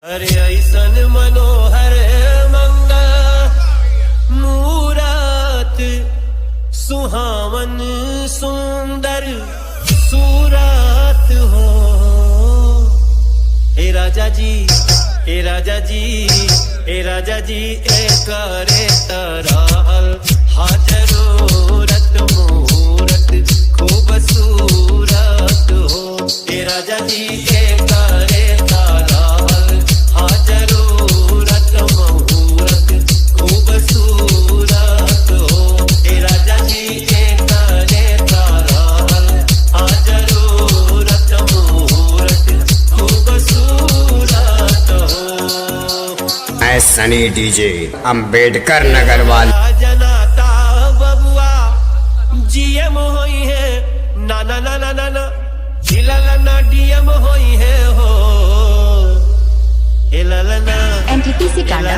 अरे ऐसन मनोहर मंगल मूरत सुहावन सुंदर सूरत हो। ए राजा जी, ए राजा जी, ए राजा जी, ए करे तरहल हाजरूरत मूरत खूबसूरत हो। ए राजा जी, ए करे तरहल हाजरूरत मूरत खूबसूरत हो। ए राजा जी, ए करे तरहल हाजरूरत मूरत खूबसूरत हो। मैं सनी डीजे अम्बेडकर नगर वाल जनाता बबुआ जीएम होई है ना ना ना ना ना ना हिललना डीएम होई है हो। हिललना एनटीपीसी कांडा,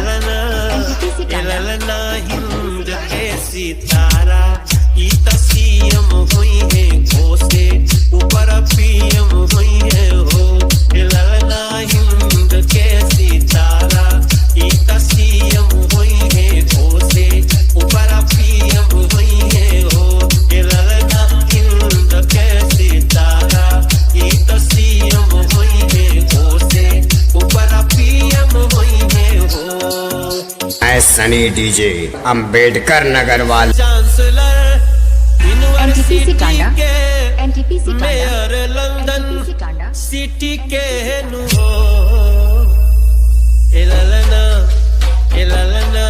हिललना हिंद के सितारा ई सीएम होई है घोषे ऊपर पीएम होई है हो। हिललना हिंद के सितारा ई सीएम होई है घोषे ऊपर पीएम होई है हो। हिललना हिंद के सितारा ई सीएम होई है घोषे ऊपर पीएम होई है हो। मैं सनी डीजे अम्बेडकर नगर वाल चांसलर यूनिवर्सिटी कांडा, के NTPC Kanda, mayor London NTPC Kanda, city के नु हो। इललना इललना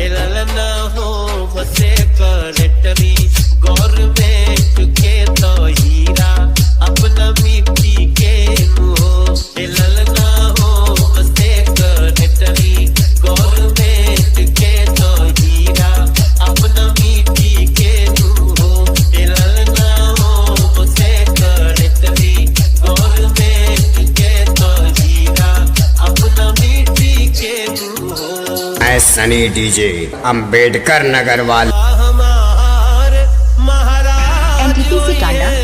इललना हो बसे करेक्टरी गवर्नमेंट के तो हीरा अपना मिट्टी के नु हो। इललना हो बसे करेक्टरी गवर्नमेंट के तो हीरा अपना मिट्टी के नु हो। इललना हो बसे करेक्टरी गवर्नमेंट के तो हीरा अपना मिट्टी के नु हो। मैं सनी डीजे अम्बेडकर नगर वाल हमार महाराज एनटीपीसी कांडा, होइए,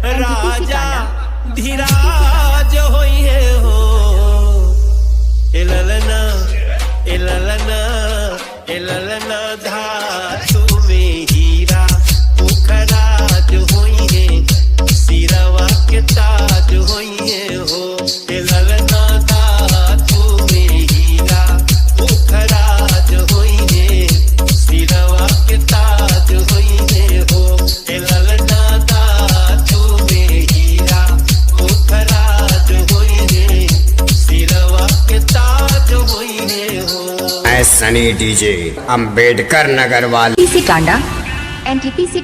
एनटीपीसी राजा कांडा, धीराज होइए हो। इललना इललना इललना धातु में हीरा पुखराज होइए सिरवा के ताज होइए हो। इललना धातु में हीरा पुखराज होइए सिरवा के ताज होइए हो। इललना धातु में हीरा पुखराज होइए सिरवा के ताज होइए हो। मैं सनी डीजे अम्बेडकर नगर वाल एनटीपीसी कांडा, एनटीपीसी